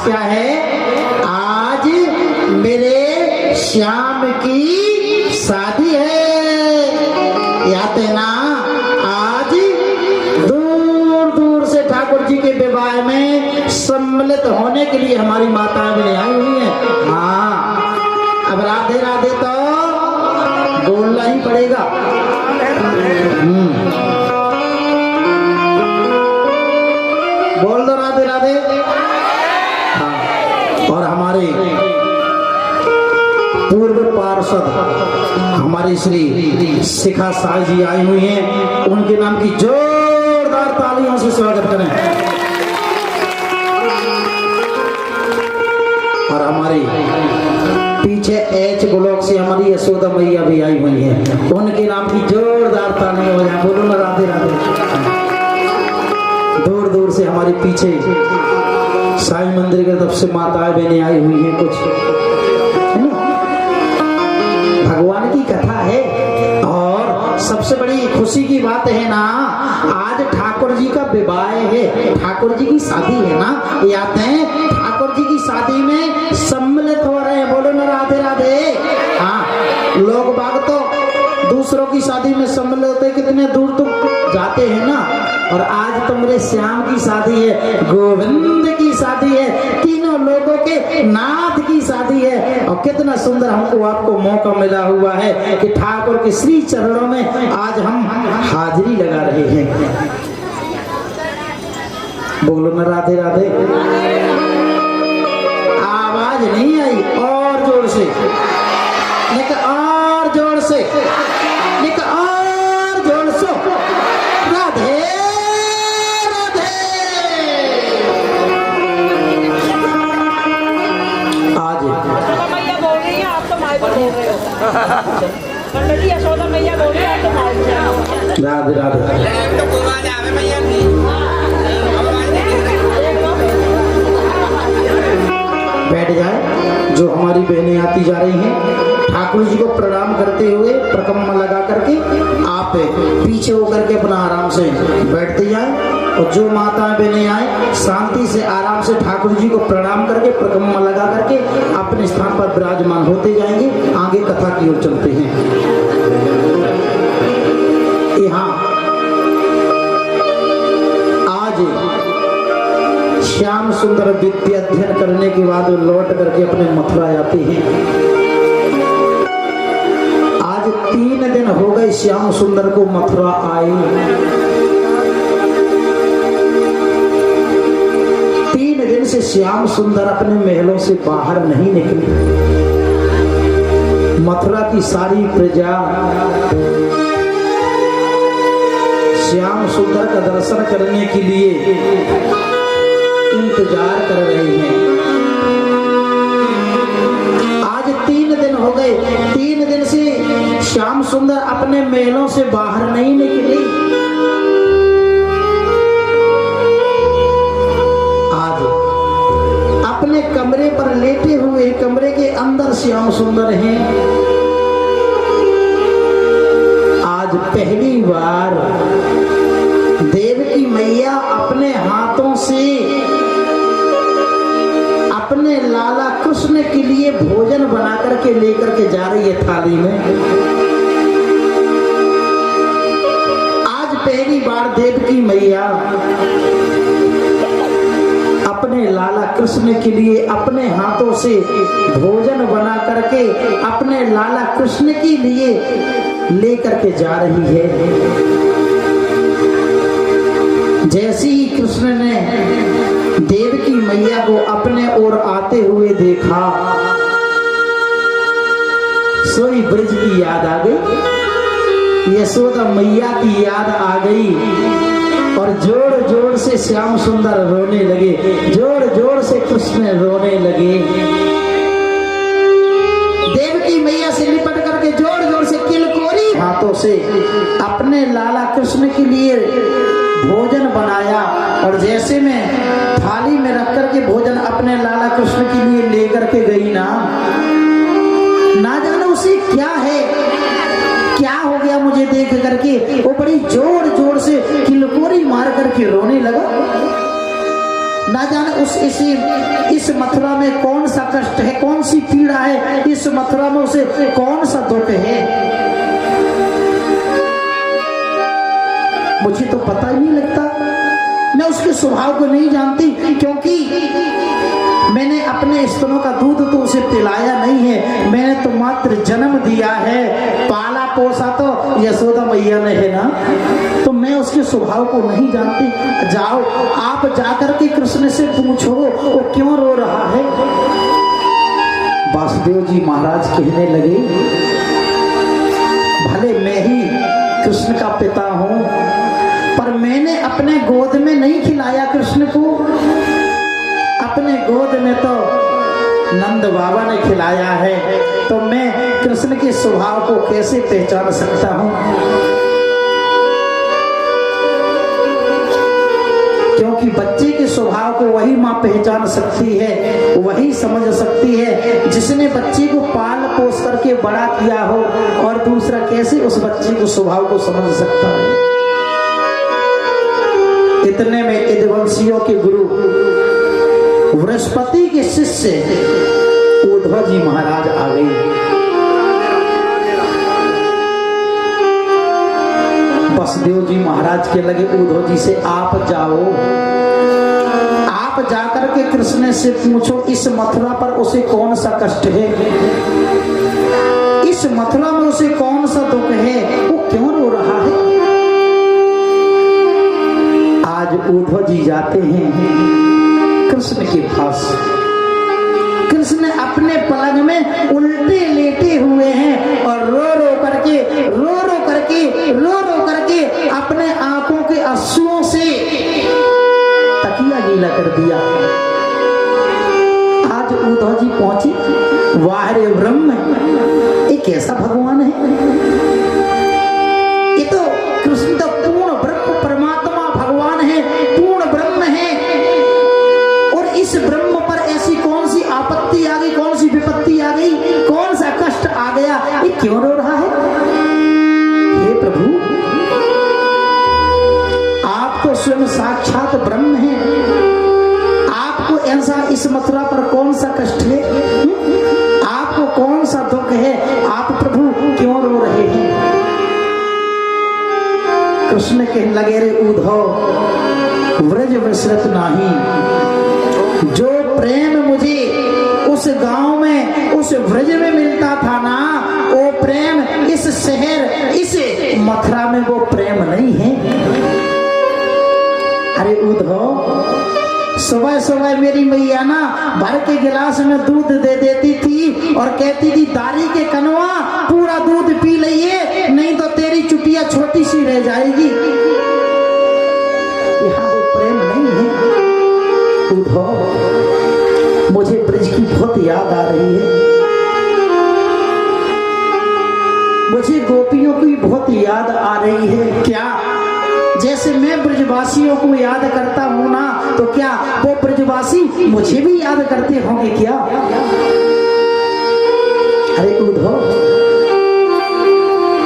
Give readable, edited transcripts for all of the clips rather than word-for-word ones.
क्या है? आज मेरे श्याम की शादी है। याद है ना? आज दूर दूर से ठाकुर जी के विवाह में सम्मिलित होने के लिए हमारी माताएं भी आई हुई हैं। हाँ, अब राधे राधे तो बोलना ही पड़ेगा। बोल दो राधे राधे। हाँ, और हमारे पूर्व पार्षद हमारी श्री शिखा साई जी आई हुई हैं, उनके नाम की जोरदार तालियों से स्वागत करें। और हमारी पीछे एच ब्लॉक से हमारी यशोदा मैया भी आई हुई हैं, उनके नाम की जोरदार तालियां हो जाए। बोलो ना राधे राधे। दूर दूर से हमारे पीछे साईं मंदिर की तरफ से माताएं बहनें आई हुई हैं कुछ, है ना? भगवान की कथा है। और सबसे बड़ी खुशी की बात है ना, आज ठाकुर जी का विवाह है, ठाकुर जी की शादी है ना। ये आते हैं ठाकुर जी की शादी में सम्मिलित हो रहे हैं। बोलो ना राधे राधे। हाँ, लोग बाग तो दूसरों की शादी में सम्मिलित होते, कितने दूर तक जाते हैं ना। और आज तो मेरे श्याम की शादी है, गोविंद की शादी है, तीनों लोगों के नाथ की शादी है। और कितना सुंदर हमको आपको मौका मिला हुआ है कि ठाकुर के श्री चरणों में आज हम हाजिरी लगा रहे हैं। बोलो ना राधे राधे। आवाज नहीं आई, और जोर से लेकिन, और जोर से लेकिन, और जोर से राधे राधे। आज मैया बोल रही है, आप तो माई बोल रहे हो। पंडित जी यशोदा मैया बोल रही है, आप तो माई बोल रहे हो। राधे राधे। बैठ जाए। जो हमारी बहनें आती जा रही हैं, ठाकुर जी को प्रणाम करते हुए प्रकम्मा लगा करके आप पीछे होकर के अपना आराम से बैठते जाए। और जो माता बहनें आए, शांति से आराम से ठाकुर जी को प्रणाम करके प्रकम्मा लगा करके अपने स्थान पर विराजमान होते जाएंगे। आगे कथा की ओर चलते हैं। यहाँ आज श्याम सुंदर विद्या अध्ययन करने के बाद लौट करके अपने मथुरा आते हैं। आज 3 दिन हो गए श्याम सुंदर को मथुरा आए। 3 दिन से श्याम सुंदर अपने महलों से बाहर नहीं निकले। मथुरा की सारी प्रजा श्याम सुंदर का दर्शन करने के लिए इंतजार कर रहे हैं। आज 3 दिन हो गए, 3 दिन से श्याम सुंदर अपने महलों से बाहर नहीं निकले। आज अपने कमरे पर लेटे हुए, कमरे के अंदर श्याम सुंदर हैं। आज पहली बार देवकी मैया अपने हाथों से अपने लाला कृष्ण के लिए भोजन बना करके लेकर के जा रही है थाली में। आज पहली बार देवकी मैया अपने लाला कृष्ण के लिए अपने हाथों से भोजन बना करके अपने लाला कृष्ण के लिए लेकर के जा रही है। जैसे ही कृष्ण ने देवकी मैया को अपने ओर आते हुए देखा, सोई ब्रज की याद आ गई, यशोदा मैया की याद आ गई। और जोर जोर से श्याम सुंदर रोने लगे, जोर जोर से कृष्ण रोने लगे। देवकी मैया से लिपट करके जोर जोर से किलकोरी हाथों से अपने लाला कृष्ण के लिए भोजन बनाया। और जैसे मैं थाली में रख करके भोजन अपने लाला कृष्ण के लिए लेकर के गई ना जाने उसे क्या है, क्या हो गया मुझे देख करके वो बड़ी जोर जोर से किलकोरी मार करके रोने लगा। ना जाने इस मथुरा में कौन सा कष्ट है, कौन सी पीड़ा है, इस मथुरा में उसे कौन सा दुख है, मुझे तो पता ही नहीं लगता। मैं उसके स्वभाव को नहीं जानती, क्योंकि मैंने अपने स्तनों का दूध तो उसे पिलाया नहीं है, मैंने तो मात्र जन्म दिया है, पाला पोसा तो यशोदा मैया ने है ना, तो मैं उसके स्वभाव को नहीं जानती। जाओ आप जाकर के कृष्ण से पूछो वो क्यों रो रहा है। वासुदेव जी महाराज कहने लगे, भले मैं ही कृष्ण का पिता हूं, पर मैंने अपने गोद में नहीं खिलाया कृष्ण को, अपने गोद में तो नंद बाबा ने खिलाया है, तो मैं कृष्ण के स्वभाव को कैसे पहचान सकता हूं। क्योंकि बच्चे के स्वभाव को वही माँ पहचान सकती है, वही समझ सकती है जिसने बच्चे को पाल पोस करके बड़ा किया हो, और दूसरा कैसे उस बच्चे को स्वभाव को समझ सकता है। इतने में यदुवंशियों के गुरु बृहस्पति के शिष्य उद्धव जी महाराज आ गए। वसुदेव जी महाराज के लगे उद्धव जी से, आप जाओ, आप जाकर के कृष्ण से पूछो इस मथुरा पर उसे कौन सा कष्ट है, इस मथुरा में उसे कौन सा दुख है, वो क्यों रो रहा है। आज उद्धव जी जाते हैं कृष्ण के पास। कृष्ण अपने पलंग में उल्टे लेटे हुए हैं और रो रो करके अपने आंखों के आंसुओं से तकिया गीला कर दिया। आज उद्धव जी पहुंची, वाह रे ब्रह्म, ये कैसा भगवान है, ये तो कृष्ण तो पूर्ण ब्रह्म परमात्मा भगवान है, पूर्ण ब्रह्म है, और इस ब्रह्म पर ऐसी कौन सी आपत्ति आ गई, कौन सी विपत्ति आ गई, कौन सा कष्ट आ गया, ये क्यों रो रहा है। हे प्रभु, आप तो स्वयं साक्षात ब्रह्म हैं, आपको ऐसा इस मथुरा पर कौन सा कष्ट है, आपको कौन सा दुख है, आप प्रभु क्यों रो रहे हैं। कृष्ण कहने लगे, रे उद्धव, व्रज विसरत नाही, जो प्रेम मुझे उस गांव में उस व्रज में मिलता था ना, वो प्रेम इस शहर इस मथुरा में वो प्रेम नहीं है। अरे उद्धव, सुबह सुबह मेरी मैया ना भर के गिलास में दूध दे देती थी और कहती थी, दारी के कनवा पूरा दूध पी लइए, नहीं तो तेरी चुटिया छोटी सी रह जाएगी। यहाँ वो प्रेम नहीं है। उद्धव, मुझे ब्रज की बहुत याद आ रही है, मुझे गोपियों की बहुत याद आ रही है। क्या जैसे मैं ब्रजवासियों को याद करता हूं ना, तो क्या वो ब्रजवासी मुझे भी याद करते होंगे क्या। अरे उद्धव,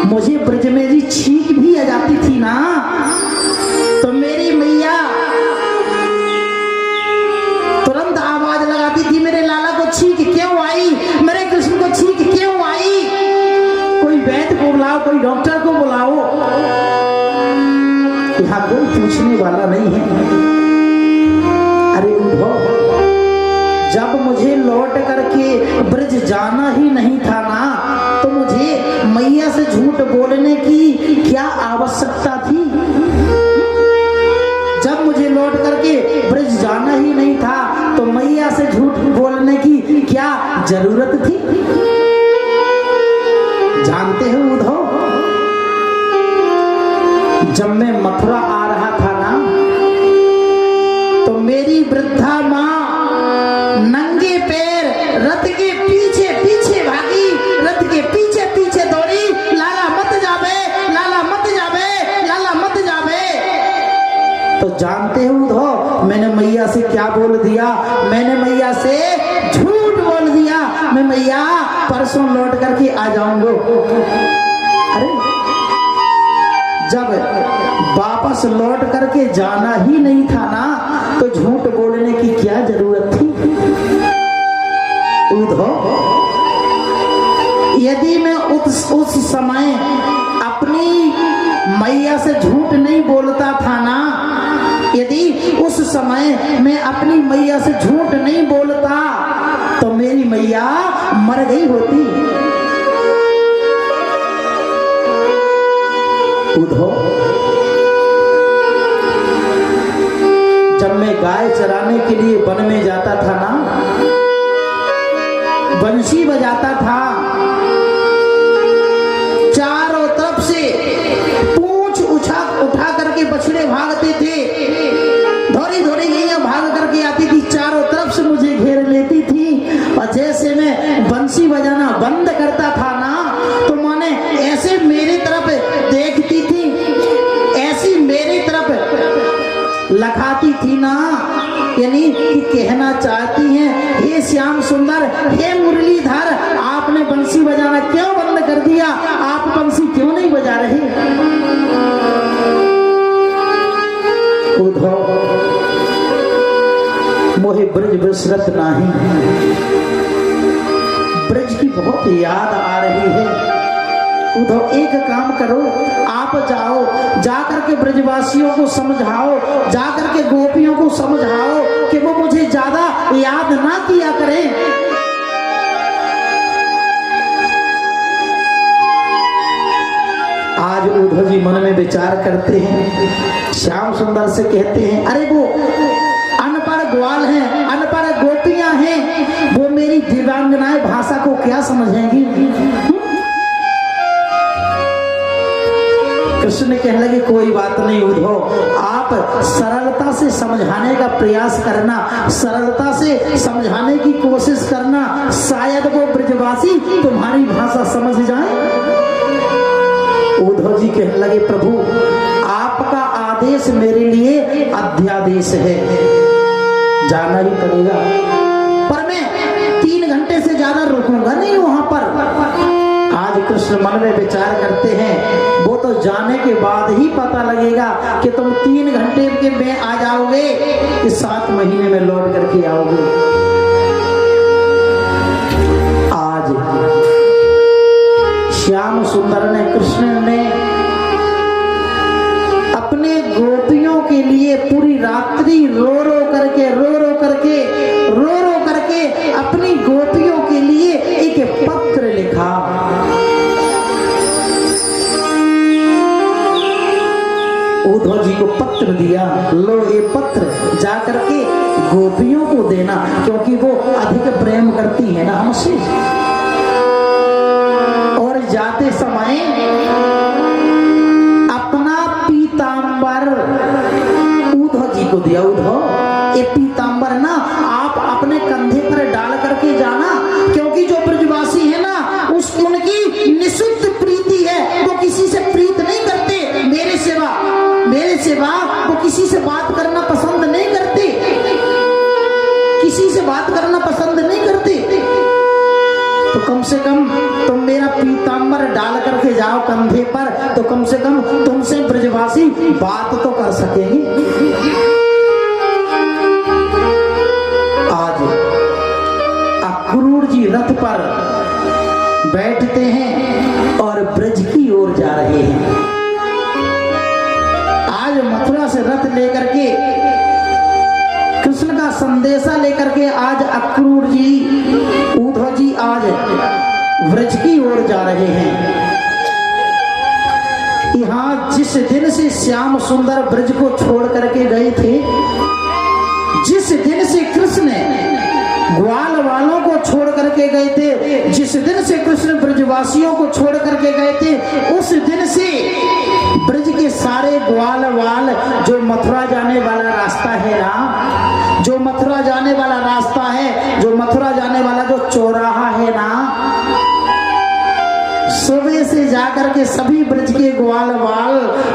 मुझे ब्रज में जी छींक भी आ जाती थी ना, तो मेरी मैया तुरंत आवाज लगाती थी, मेरे लाला को छींक क्यों आई, मेरे कृष्ण को छींक क्यों आई, कोई वैद्य को बुलाओ, कोई डॉक्टर को बुलाओ। यहाँ कोई पूछने वाला नहीं है। अरे उद्धव, जब मुझे लौट करके ब्रज जाना ही नहीं था ना, तो मुझे मैया से झूठ बोलने की क्या आवश्यकता थी। जब मुझे लौट करके ब्रज जाना ही नहीं था, तो मैया से झूठ बोलने की क्या जरूरत थी। जानते हो उद्धव, जब मैं मथुरा आ रहा था ना, तो मेरी वृद्धा माँ नंगे पैर रथ के पीछे पीछे भागी, रथ के पीछे पीछे दौड़ी, लाला मत जावे, लाला मत जावे, लाला मत जावे। तो जानते हो उद्धव, मैंने मैया से क्या बोल दिया, मैंने मैया से झूठ बोल दिया, मैं मैया परसों लौट करके आ जाऊंगा। अरे जब वापस लौट करके जाना ही नहीं था ना, तो झूठ बोलने की क्या जरूरत थी। उद्धव, यदि मैं उस समय अपनी मैया से झूठ नहीं बोलता था ना, यदि उस समय मैं अपनी मैया से झूठ नहीं बोलता तो मेरी मैया मर गई होती। उद्धव, जब मैं गाय चराने के लिए वन में जाता था ना, बंसी बजाता था, चारों तरफ से पूंछ उठा करके बछड़े भागते थे, धोरी धोरी गैया भाग करके आती थी, चारों तरफ से मुझे घेर लेती थी। और जैसे मैं बंसी बजाना बंद करता था ना, तो माने ऐसे मेरी तरफ देखती थी, ऐसी मेरी तरफ लखाती थी ना, यानी कि कहना चाहती हैं, हे श्याम सुंदर, हे मुरलीधर, आपने बंसी बजाना क्यों बंद कर दिया? आप बंसी क्यों नहीं बजा रहे? उद्धव, मोहे ब्रज बिसरत नाही, ब्रज की बहुत याद आ रही है। उद्धव, एक काम करो, आप जाओ, जाकर के ब्रजवासियों को समझाओ, जाकर के गोपियों को समझाओ कि वो मुझे ज्यादा याद ना किया करें। आज उद्धव जी मन में विचार करते हैं, श्याम सुंदर से कहते हैं, अरे वो अनपढ़ ग्वाल हैं, अनपढ़ गोपियां हैं, वो मेरी दिव्यांगनाएं भाषा को क्या समझेंगी? कृष्ण कहने लगे, कोई बात नहीं उद्धव, आप सरलता से समझाने का प्रयास करना, सरलता से समझाने की कोशिश करना, शायद वो ब्रजवासी तुम्हारी भाषा समझ जाए। उद्धव जी कहने लगे, प्रभु आपका आदेश मेरे लिए अध्यादेश है, जाना ही पड़ेगा, पर मैं 3 घंटे से ज्यादा रुकूंगा नहीं वहां पर। आज कृष्ण मन में विचार करते हैं, वो तो जाने के बाद ही पता लगेगा कि तुम 3 घंटे के में आ जाओगे कि 7 महीने में लौट करके आओगे। आज श्याम सुंदर ने, कृष्ण ने अपने गोपियों के लिए पूरी रात्रि रो रो करके अपनी गोपियों के लिए एक पत्र लिखा। उद्धव जी को पत्र दिया, लो ये पत्र जाकर के गोपियों को देना, क्योंकि वो अधिक प्रेम करती है ना हमसे। और जाते समय अपना पीतांबर उद्धव जी को दिया। उद्धव, ये पीतांबर ना आप अपने कंधे पर डाल करके जाना, क्योंकि जो ब्रजवासी है ना, उनकी निःशुद्ध प्रीति है, वो किसी से प्रीत नहीं करते, मेरे सिवा वो किसी से बात करना पसंद नहीं करते, किसी से बात करना पसंद नहीं करते। तो कम से कम तुम मेरा पीतांबर डाल करके जाओ कंधे पर, तो कम से कम तुमसे ब्रजवासी बात तो कर सकेंगे। आज अक्रूर जी रथ पर बैठते हैं और ब्रज की ओर जा रहे हैं। आज मथुरा से रथ लेकर के, कृष्ण का संदेशा लेकर के आज अक्रूर जी, उद्धव जी आज ब्रज की ओर जा रहे हैं। यहाँ जिस दिन से श्याम सुंदर ब्रज को छोड़ करके गए थे, जिस दिन से कृष्ण ग्वाल वालों को छोड़ करके गए थे, जिस दिन से कृष्ण ब्रजवासियों को छोड़ करके गए थे, उस दिन से ब्रज के सारे ग्वाल वाल, जो मथुरा जाने वाला रास्ता है ना, जो मथुरा जाने वाला रास्ता है, जो मथुरा जाने वाला जो चौराहा है ना, सुबह से जाकर के सभी ब्रज के ग्वाल वाल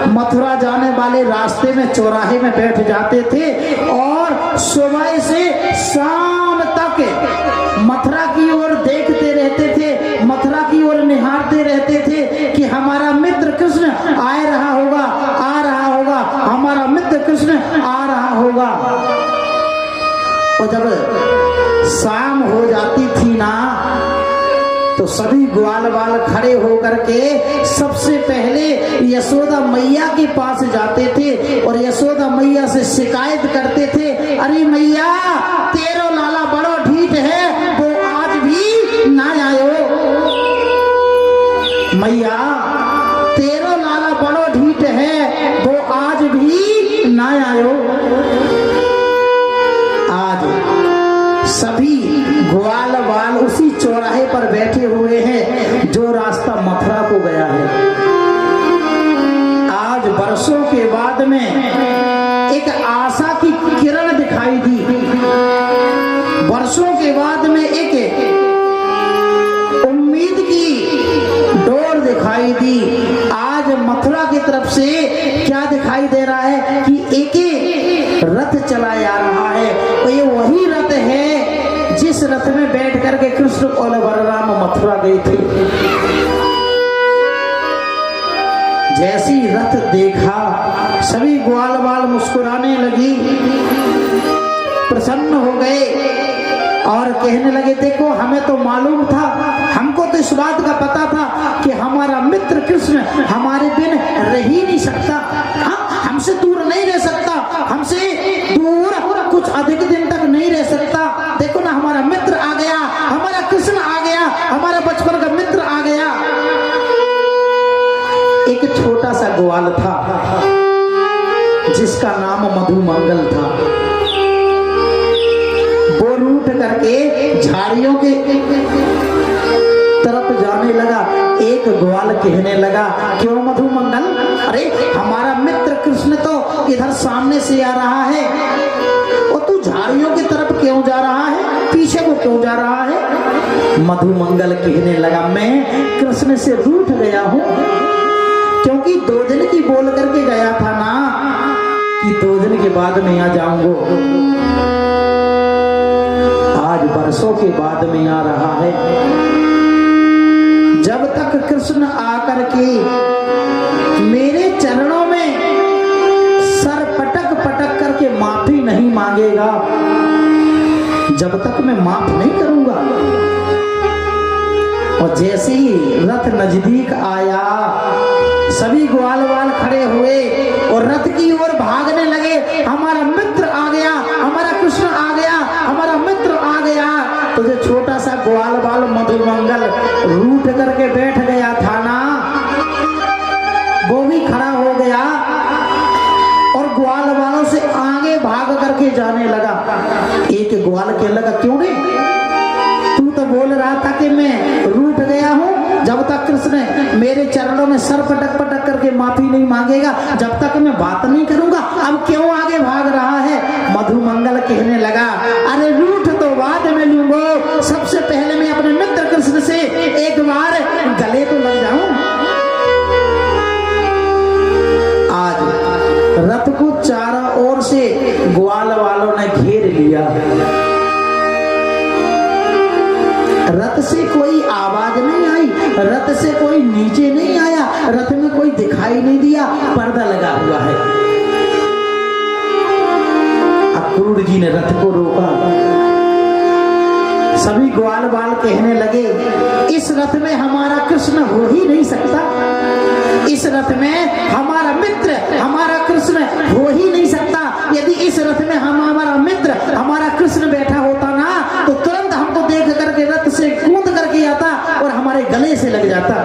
मथुरा जाने वाले रास्ते में चौराहे में बैठ जाते थे और सुबह से शाम तक मथुरा की ओर देखते रहते थे, मथुरा की ओर निहारते रहते थे कि हमारा मित्र कृष्ण आ रहा होगा, हमारा मित्र कृष्ण आ रहा होगा। तो सभी ग्वाल बाल खड़े होकर के सबसे पहले यशोदा मैया के पास जाते थे और यशोदा मैया से शिकायत करते थे, अरे मैया तेरो लाला बड़ो ढीठ है, वो आज भी ना आयो। मैया तेरो लाला बड़ो ढीठ है, वो आज भी ना आयो। आज सभी ग्वाल बाल उसी चौराहे पर बैठे हुए हैं जो रास्ता मथुरा को गया है। आज वर्षों के बाद में एक आशा की किरण दिखाई दी, वर्षों के बाद में एक उम्मीद की डोर दिखाई दी। आज मथुरा की तरफ से क्या दिखाई दे रहा है कि एक रथ चला जा रहा है, और ये वही रथ है जिस रथ में बैठ करके कृष्ण और बलराम मथुरा गए थे। जैसी रथ देखा सभी ग्वाल बाल मुस्कुराने लगी, प्रसन्न हो गए और कहने लगे, देखो हमें तो मालूम था, हमको तो इस बात का पता था कि हमारा मित्र कृष्ण हमारे बिन रह ही नहीं सकता, हमसे दूर नहीं रह सकता, हमसे दूर कुछ अधिक दिन तक नहीं रह सकता। देखो ना हमारा मित्र आ गया, हमारा कृष्ण आ गया, हमारा बचपन का मित्र आ गया। एक छोटा सा ग्वाल था जिसका नाम मधुमंगल था। वो रूठ करके झाड़ियों के तरफ जाने लगा। एक ग्वाल कहने लगा, क्यों मधुमंगल, अरे हमारा मित्र कृष्ण तो इधर सामने से आ रहा है और तू झाड़ियों की तरफ क्यों जा रहा है, पीछे को क्यों जा रहा है। मधुमंगल कहने लगा, मैं कृष्ण से रूठ गया हूं, क्योंकि 2 दिन की बोल करके गया था ना कि 2 दिन के बाद में आ जाऊंगा। आज वर्षों के बाद में आ रहा है। जब तक कृष्ण आकर के मेरे चरणों में सर पटक पटक करके माफी नहीं मांगेगा, जब तक मैं माफ नहीं करूंगा। और जैसे ही रथ नजदीक आया सभी ग्वाल बाल खड़े हुए और रथ की ओर भागने लगे, हमारा मित्र आ गया, हमारा कृष्ण आ गया, हमारा मित्र आ गया। तो जो छोटा सा ग्वाल बाल मधुमंगल रूठ करके बैठ गया था ना, वो भी खड़ा हो गया और ग्वाल बालों से आगे भाग करके जाने लगा। एक ग्वाल कहने लगा, क्यों रे, तू तो बोल रहा था कि मैं रूठ गया हूं, जब तक कृष्ण मेरे चरणों में सर पटक पटक करके माफी नहीं मांगेगा, जब तक मैं बात नहीं करूंगा, अब क्यों आगे भाग रहा है। मधुमंगल कहने लगा, अरे रूठ तो बाद में लूंगा, सबसे पहले मैं अपने मित्र कृष्ण से एक बार गले तो लग जाऊं। आज रथ को चारों ओर से ग्वाल वालों ने घेर लिया। रथ से कोई आवाज नहीं आई, रथ से कोई नीचे नहीं आया, रथ में कोई दिखाई नहीं दिया, पर्दा लगा हुआ है। अक्रूर जी ने रथ को रोका। सभी ग्वाल बाल कहने लगे, इस रथ में हमारा कृष्ण हो ही नहीं सकता, इस रथ में हमारा मित्र हमारा कृष्ण हो ही नहीं सकता। यदि इस रथ में हमारा मित्र हमारा कृष्ण बैठा होता ना, तो तुरंत हमको देख करके रथ से कूद करके आता और हमारे गले से लग जाता।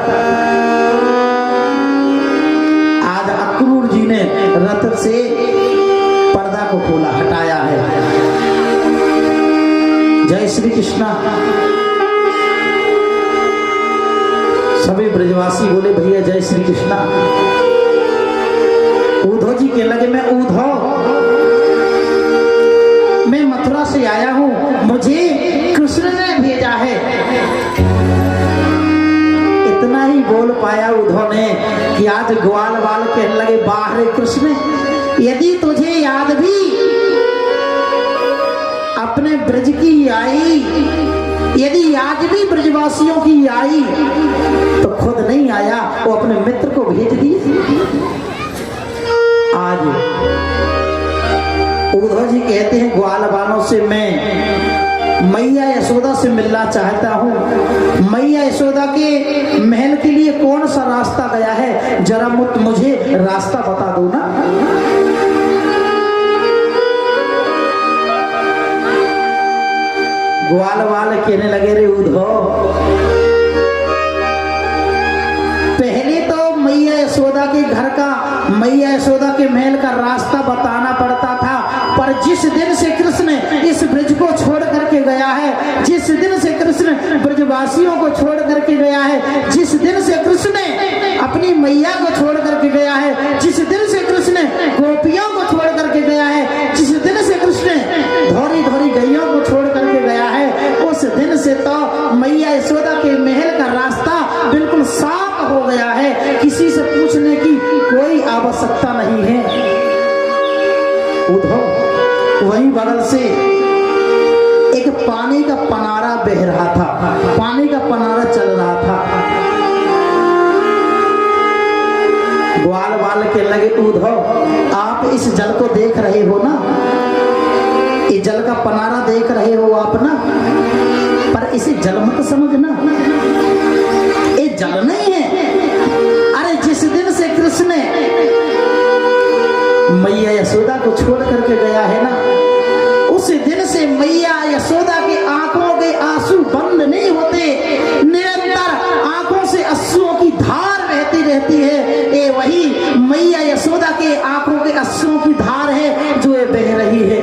आज अक्रूर जी ने रथ से पर्दा को खोला, हटाया है। जय श्री कृष्णा। सभी ब्रजवासी बोले, भैया जय श्री कृष्णा। उद्धव जी कहने लगे, मैं उद्धव, मैं मथुरा से आया हूं, मुझे कृष्ण ने भेजा है। इतना ही बोल पाया उद्धव ने कि आज ग्वाल बाल कहने लगे, बाहर कृष्ण, यदि तुझे याद भी अपने ब्रज की आई, यदि आज भी ब्रजवासियों की आई, तो खुद नहीं आया, वो अपने मित्र को भेज दिए। आज उद्धव जी कहते हैं, ग्वाल बालों से मैं मैया यशोदा से मिलना चाहता हूँ। मैया यशोदा के महल के लिए कौन सा रास्ता गया है, जरा मुझे रास्ता बता दो ना। ग्वाल वाल कहने लगे, रे उद्धव, पहले तो मैया यशोदा के घर का, मैया यशोदा के महल का रास्ता बताना पड़ता था, पर जिस दिन से कृष्ण इस ब्रज को छोड़ करके गया है, जिस दिन से कृष्ण ब्रजवासियों को छोड़ करके गया है, जिस दिन से कृष्ण अपनी मैया को छोड़ करके गया है, जिस दिन से कृष्ण गोपियों को छोड़ करके गया है, जिस दिन से कृष्ण धोरी धोरी गैयों को छोड़ करके गया है, उस दिन से तो मैया यशोदा के महल का रास्ता बिल्कुल साफ हो गया है। किसी से पूछने की कोई आवश्यकता नहीं है। उद्धव, वहीं बगल से एक पानी का पनारा बह रहा था, पानी का पनारा चल रहा था। ग्वाल वाल के लगे, उद्धव, आप इस जल को देख रहे हो ना, ये जल का पनारा देख रहे हो आप ना, पर इसे जल मत समझना, ये जल नहीं है। अरे जिस दिन से कृष्ण मैया यशोदा को छोड़ करके गया है ना, उस दिन से मैया यशोदा की आंखों के आंसू बंद नहीं होते, निरंतर आंखों से आंसुओं की धार बहती रहती है। ये वही मैया यशोदा के आंखों के आंसुओं की धार है जो ये बह रही है।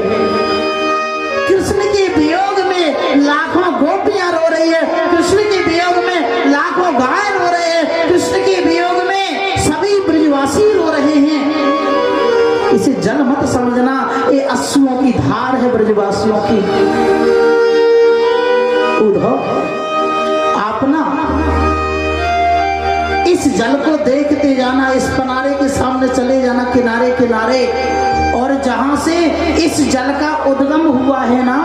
कृष्ण के वियोग में लाखों गोपियां रो रही है, कृष्ण के वियोग में लाखों गाय रो रहे हैं, कृष्ण के वियोग में सभी ब्रजवासी रो रहे हैं। इसे जल मत समझना, ये आंसुओं की धार है ब्रजवासियों की। उद्धव, आप ना इस जल को देखते जाना, इस पनारे के सामने चले जाना किनारे किनारे, और जहां से इस जल का उद्गम हुआ है ना,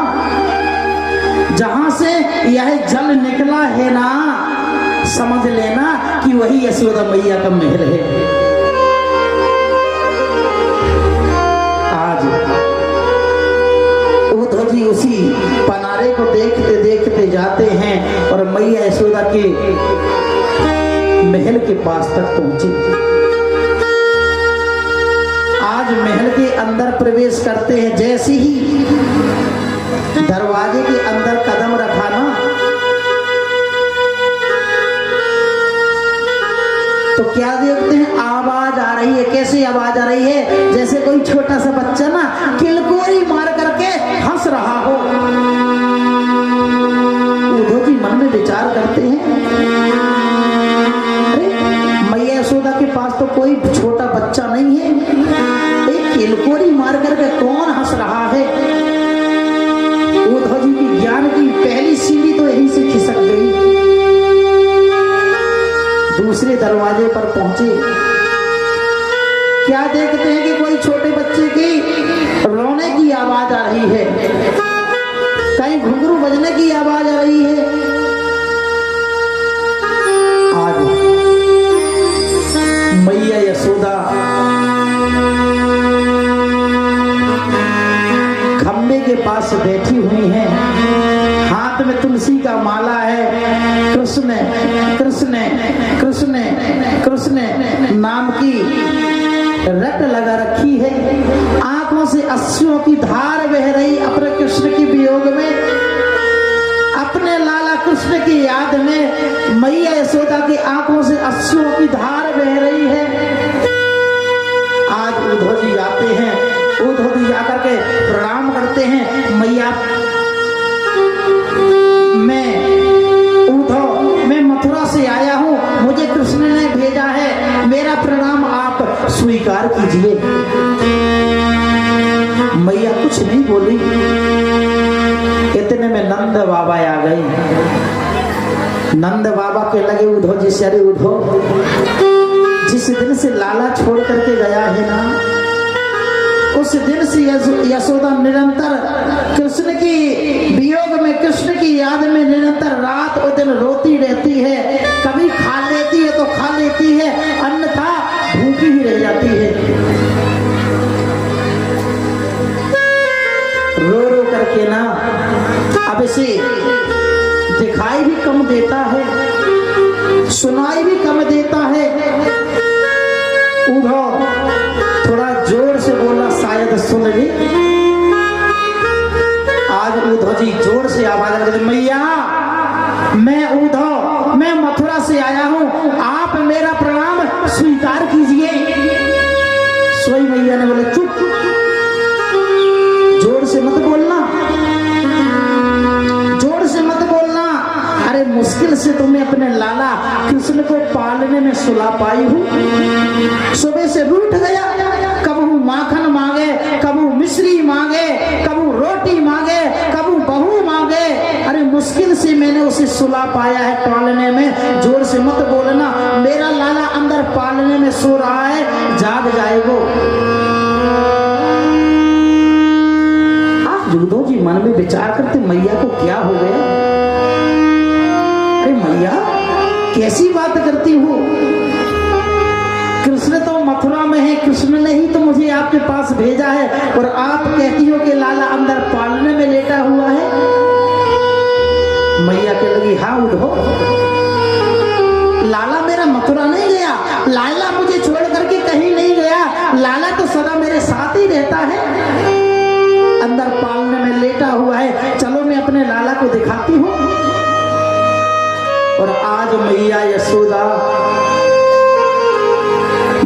जहां से यह जल निकला है ना, समझ लेना कि वही यशोदा मैया का महल है। आज उद्धव जी उसी पनारे को देखते देखते जाते हैं और मैया यशोदा के महल के पास तक पहुंचे। आज महल के अंदर प्रवेश करते हैं, जैसे ही दरवाजे के अंदर कदम रखा ना, तो क्या देखते हैं, आवाज आ रही है। कैसी आवाज आ रही है? जैसे कोई छोटा सा बच्चा ना किलकोरी मार करके हंस रहा हो। उद्धव जी मन में विचार करते हैं, मैया यशोदा के पास तो कोई छोटा बच्चा नहीं है, एक किलकोरी मार करके कौन हंस रहा है? उद्धव जी की ज्ञान की पहली सीढ़ी तो यहीं से खिसक गई। दूसरे दरवाजे पर पहुंचे, क्या देखते हैं कि कोई छोटे बच्चे की रोने की आवाज आ रही है, कहीं घुंघरू बजने की आवाज आ रही है। आज मैया यशोदा खंबे के पास बैठी हुई हैं, हाथ में तुलसी का माला है। कृष्ण कृष्ण कृष्ण कृष्ण नाम की रट लगा रखी है, आंखों से आंसुओं की धार बह रही अपने कृष्ण के वियोग में, अपने लाला कृष्ण की याद में मैया यशोदा की आंखों से आंसुओं की धार बह रही है। आज उद्धव जी आते हैं, उद्धव जी जाकर के प्रणाम करते हैं, मैया मैं मथुरा से आया हूँ, मुझे कृष्ण ने भेजा है, मेरा प्रणाम आप स्वीकार कीजिए। मैया कुछ नहीं बोली, इतने में नंद बाबा आ गए। नंद बाबा के लगे उद्धव जी से, अरे उद्धव, जिस दिन से लाला छोड़ करके गया है ना, उस दिन से यशोदा निरंतर कृष्ण की वियोग में, कृष्ण की याद में निरंतर रात और दिन रोती रहती है। कभी खा लेती है तो खा लेती है, अन्यथा भूखी ही रह जाती है। रो रो करके ना अब इसे दिखाई भी कम देता है, सुनाई भी कम देता है। उद्धव थोड़ा जोर से बोला, शायद सुन ली। आज उद्धव जी जोर से आवाज लगा, मैया मैं उद्धव, मैं मथुरा से आया हूं, आप मेरा प्रणाम स्वीकार कीजिए। सोई मैया ने बोले चुप, जोर से मत बोलना, जोर से मत बोलना। अरे मुश्किल से तुम्हें अपने लाला कृष्ण को पालने में सुला पाई हूं। सुबह से रूठ गया, कबू माखन मांगे, कबू मिश्री मांगे, कबू रोटी मांगे, कबू बहू मांगे। अरे मुश्किल से मैंने उसे सुला पाया है पालने में। जोर से मत बोलना, मेरा लाला अंदर पालने में सो रहा है, जाग जाएगो। उद्धव जी मन में विचार करते, मैया को क्या हो गया? अरे मैया कैसी बात करती हो? कृष्ण तो मथुरा में है, कृष्ण ने ही तो मुझे आपके पास भेजा है, और आप कहती हो कि लाला अंदर पालने में लेटा हुआ है। मैया कह लगी, हाँ उद्धव, लाला मेरा मथुरा नहीं गया, लाला मुझे छोड़ करके कहीं नहीं गया, लाला तो सदा मेरे साथ ही रहता है, अंदर पालने में लेटा हुआ है। चलो मैं अपने लाला को दिखाती हूँ। और आज मैया यशोदा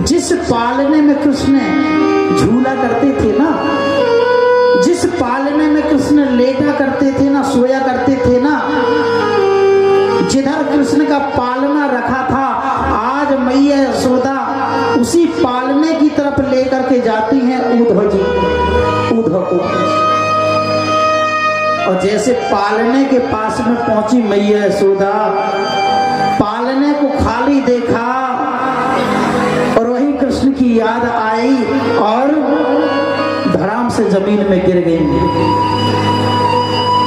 जिस पालने में कृष्ण झूला करते थे ना, जिस पालने में कृष्ण लेटा करते थे ना, सोया करते थे ना, जिधर कृष्ण का पालना रखा था, आज मैया यशोदा उसी पालने की तरफ लेकर के जाती हैं उद्धव जी, उद्धव को। और जैसे पालने के पास में पहुंची मैया यशोदा, पालने को खाली देखा और वही कृष्ण की याद आई और धड़ाम से जमीन में गिर गई।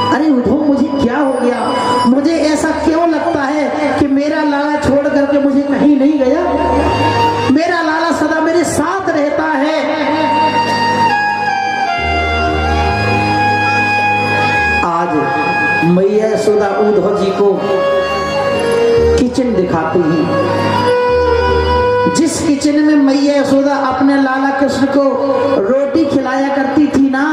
अरे उद्धव, मुझे क्या हो गया? मुझे ऐसा क्यों लगता है कि मेरा लाला छोड़ करके मुझे कहीं नहीं गया? मेरा लाला सदा मेरे साथ रहता है। आज मैया यशोदा उद्धव जी को किचन दिखाती है, जिस किचन में मैया यशोदा अपने लाला कृष्ण को रोटी खिलाया करती थी ना,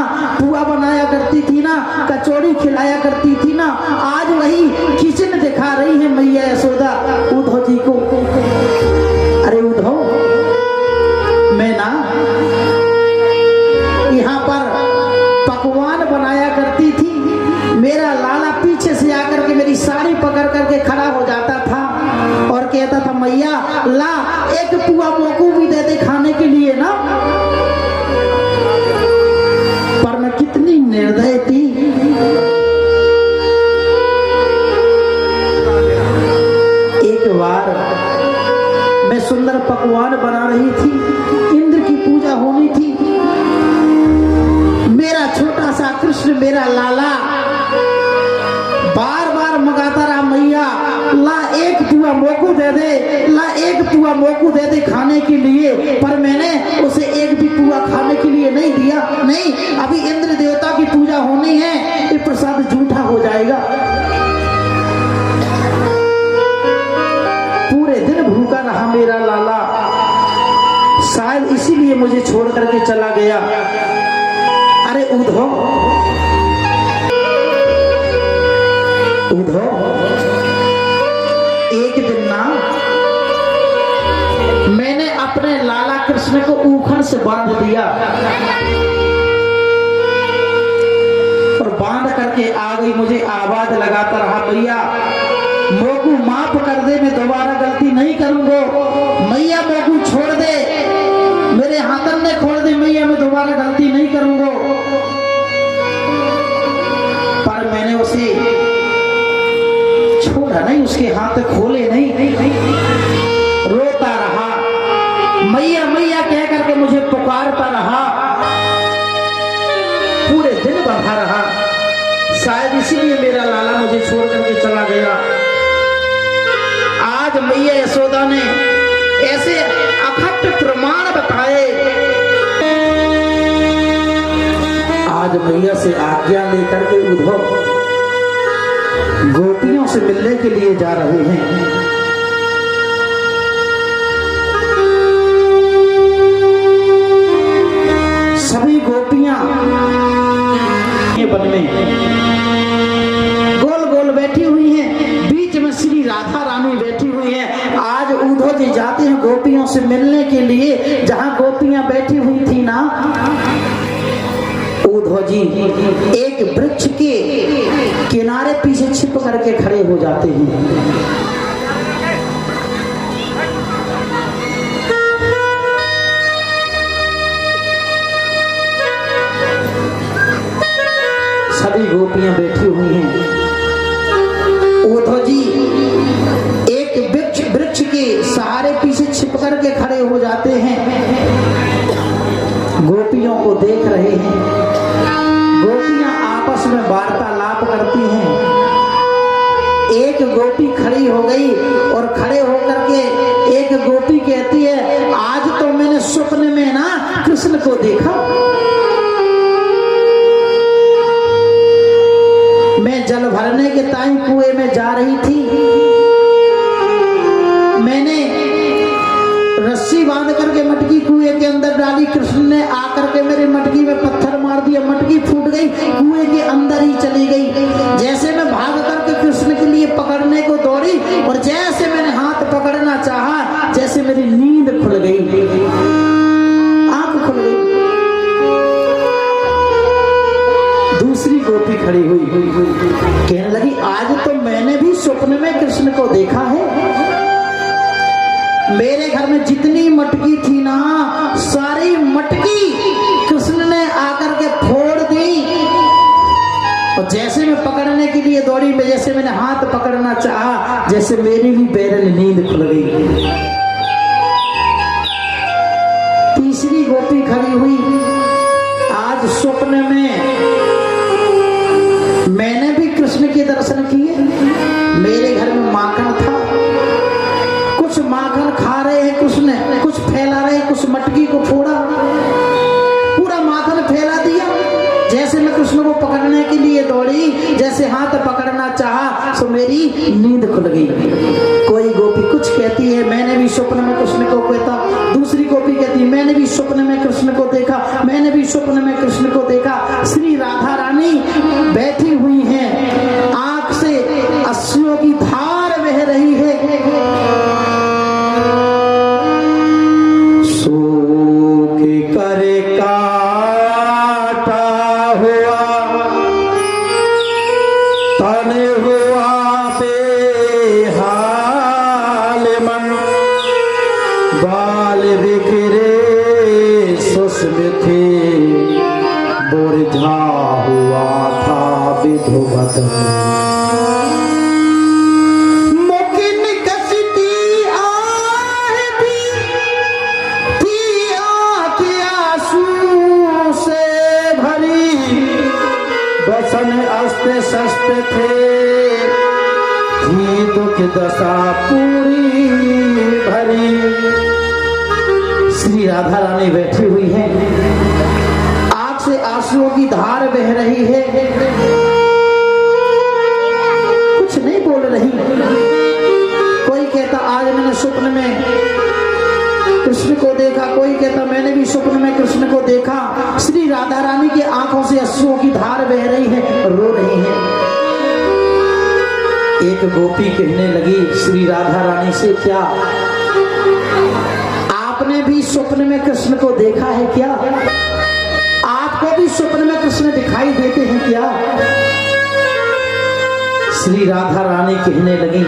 पुआ बनाया करती थी ना, कचौड़ी खिलाया करती थी ना, आज वही किचन दिखा रही है मैया यशोदा उद्धव जी को। अरे उद्धव, मैं ना यहाँ पर पकवान बनाया करती थी, मेरा लाला पीछे से आकर के मेरी साड़ी पकड़ करके खड़ा हो जाता था और कहता था, मैया ला एक पुआ मोकू भी दे दे खाने के लिए ना। पर मैं कितनी निर्दय थी। एक बार मैं सुंदर पकवान बना रही थी, इंद्र की पूजा होनी थी, मेरा छोटा सा कृष्ण, मेरा लाला बार बार मंगाता रहा, मैया ला एक पुआ मोकू दे दे, ला एक पुआ मोकू दे दे खाने के लिए। पर मैंने उसे एक भी पुआ खाने के लिए नहीं दिया। नहीं, अभी इंद्र देवता की पूजा होनी है, ये प्रसाद झूठा हो जाएगा। पूरे दिन भूखा रहा मेरा लाला, शायद इसीलिए मुझे छोड़ करके चला गया। अरे उद्धव, उद्धव, एक दिन ना मैंने अपने लाला कृष्ण को ऊखर से बांध दिया और बांध करके आ गई। मुझे आवाज लगाता रहा, भैया मोकू माफ कर दे, मैं दोबारा गलती नहीं करूंगा। मैया मोकू छोड़ दे, मेरे हाथन ने खोल दे, मैया मैं दोबारा गलती नहीं करूंगा। पर मैंने उसे छोड़ा नहीं, उसके हाथ खोले नहीं, रोता रहा, मैया मैया कह करके मुझे पुकारता रहा, पूरे दिन बंधा रहा। शायद इसीलिए मेरा लाला मुझे छोड़ करके चला गया। आज मैया यशोदा ने ऐसे अखंड प्रमाण बताए। आज मैया से आज्ञा लेकर के उद्धव गोपियों से मिलने के लिए जा रहे हैं। सभी गोपियां वन में गोल गोल बैठी हुई हैं, बीच में श्री राधा रानी बैठी हुई हैं। आज उद्धव जी जाते हैं गोपियों से मिलने के लिए, जहां गोपियां बैठी हुई थी ना, उद्धव जी एक वृक्ष के किनारे पीछे छिप करके खड़े हो जाते हैं। सभी गोपियां बैठी हुई हैं। उद्धव जी एक वृक्ष के सहारे पीछे छिप करके खड़े हो जाते हैं, गोपियों को देख रहे हैं। गोपियां आपस में वार्तालाप करती हैं। एक गोपी खड़ी हो गई और खड़े होकर के एक गोपी कहती है, आज तो मैंने स्वप्न में ना कृष्ण को देखा। मैं जल भरने के टाइम कुएं में जा रही थी, मैंने रस्सी बांध करके मटकी कुएं के अंदर डाली, कृष्ण ने आकर के मेरी मटकी में पत्थर मार दिया, मटकी फूट गई, कुएं के अंदर ही चली गई। जैसे मैं भाग करके कृष्ण के लिए पकड़ने को दौड़ी और जैसे मैंने हाथ पकड़ना चाहा, जैसे मेरी नींद खुल गई, आंख खुल गई। दूसरी गोपी खड़ी हुई कहने लगी, आज तो मैंने भी स्वप्न में कृष्ण को देखा है। मेरे घर में जितनी मटकी थी ना, सारी मटकी कृष्ण ने आकर के फोड़ दी और जैसे मैं पकड़ने के लिए दौड़ी, में जैसे मैंने हाथ पकड़ना चाहा, जैसे मेरी भी बैरल नींद खुल गई। तीसरी गोपी खड़ी हुई, आज स्वप्न में मैंने भी कृष्ण के दर्शन किए। मेरे घर में माखन था, कुछ माखन खा रहे हैं कृष्ण, कुछ फैला रहे, कुछ मटकी को फोड़ा, पूरा माखन फैला दिया। जैसे मैं कृष्ण को पकड़ने के लिए दौड़ी, जैसे हाथ पकड़ना चाहा, सो मेरी नींद खुल गई। कोई गोपी कुछ कहती है, मैंने भी स्वप्न में कृष्ण को देखा। दूसरी गोपी कहती है, मैंने भी स्वप्न में कृष्ण को देखा, मैंने भी स्वप्न में कृष्ण को देखा। श्री राधा रानी बैठी हुई हैं, आंख से अश्रुओं की धार बह रही है। सूख कर काटा हुआ तन हुआ बेहाल मन, बाल बिखरे सुस्म थे, बुरझा हुआ था विधुवत। मुकिन कसती आहती थी आँखें आंसू से भरी, बसन अस्त शस्त थे, थी दुख दशा पूरी भरी। श्री राधा रानी बैठी हुई है, आंख से आंसुओं की धार बह रही है, कुछ नहीं बोल रही। कोई कहता आज मैंने स्वप्न में कृष्ण को देखा, कोई कहता मैंने भी स्वप्न में कृष्ण को देखा। श्री राधा रानी की आंखों से आंसुओं की धार बह रही है, रो रही है। एक गोपी कहने लगी श्री राधा रानी से, क्या आपने भी स्वप्न में कृष्ण को देखा है क्या? आपको भी स्वप्न में कृष्ण दिखाई देते हैं क्या? श्री राधा रानी कहने लगी,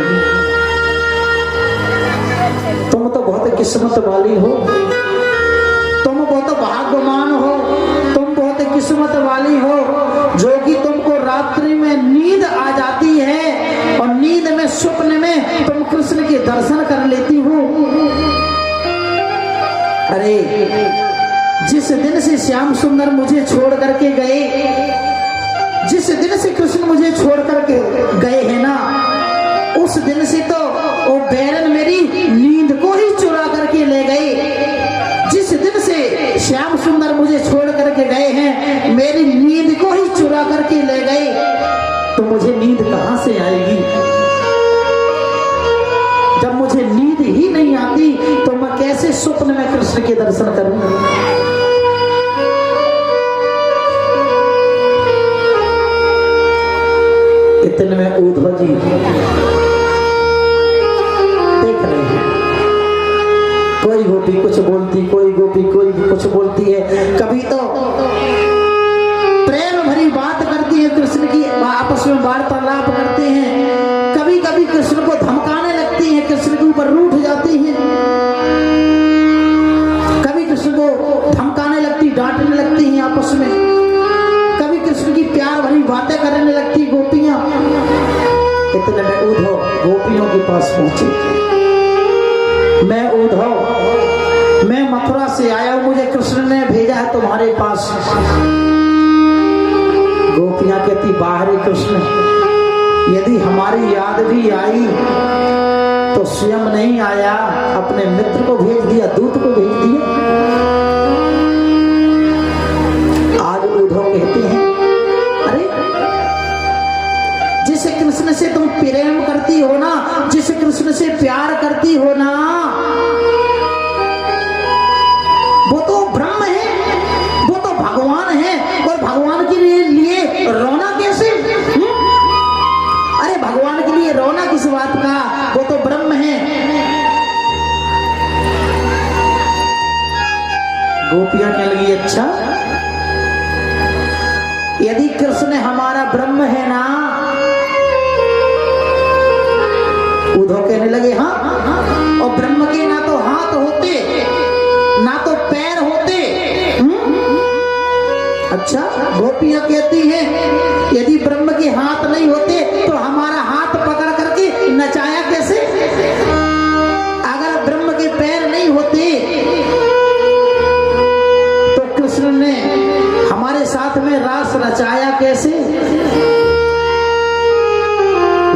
तुम तो बहुत किस्मत वाली हो, तुम बहुत भाग्यवान हो, तुम बहुत किस्मत वाली हो, जो कि तुमको रात्रि में नींद आ जाती है और नींद में स्वप्न में तुम कृष्ण के दर्शन कर लेती हो। अरे जिस दिन से श्याम सुंदर मुझे छोड़ करके गए, जिस दिन से कृष्ण मुझे छोड़ करके गए हैं ना, उस दिन से तो वो बैरन मेरी नींद को ही चुरा करके ले गए। जिस दिन से श्याम सुंदर मुझे छोड़ करके गए हैं, मेरी नींद को ही चुरा करके ले गए, तो मुझे नींद कहां से आएगी? कैसे स्वप्न में कृष्ण के दर्शन करूं। इतने में उद्धव जी देख रहे हैं, कोई गोपी कुछ बोलती, कोई गोपी कोई कुछ बोलती है। कभी तो प्रेम भरी बात करती है कृष्ण की, आपस में वार्तालाप करते हैं। कभी कभी कृष्ण को धमकाने लगती हैं, कृष्ण के ऊपर रूठ जाती हैं। कभी कृष्ण को धमकाने लगती, डांटने लगती हैं आपस में। कभी कृष्ण की प्यार भरी बातें करने लगती गोपियां। इतने में उद्धव गोपियों के पास पहुंचे। मैं उद्धव, मैं मथुरा से आया हूं, मुझे कृष्ण ने भेजा है तुम्हारे पास। गोपियां कहती, बाहरी कृष्ण, यदि हमारी याद भी आई तो स्वयं नहीं आया, अपने मित्र को भेज दिया, दूत को भेज दिया। आज उद्धव कहते हैं, अरे जिस कृष्ण से तुम प्रेम करती हो ना, जिस कृष्ण से प्यार करती हो ना, वो तो ब्रह्म है, वो तो भगवान है। और भगवान के लिए रोना कैसे? अरे भगवान के लिए रोना किस बात का, वो तो ब्रह्म है। गोपियां कहने लगी, अच्छा यदि कृष्ण हमारा ब्रह्म है ना, उद्धव कहने लगे हाँ, और ब्रह्म के ना तो हाथ होते ना तो पैर होते। अच्छा, गोपियां कहती हैं, यदि ब्रह्म के हाथ नहीं होते तो हमारा हाथ पकड़ करके नचाया कैसे? अगर ब्रह्म के पैर नहीं होते तो कृष्ण ने हमारे साथ में रास रचाया कैसे?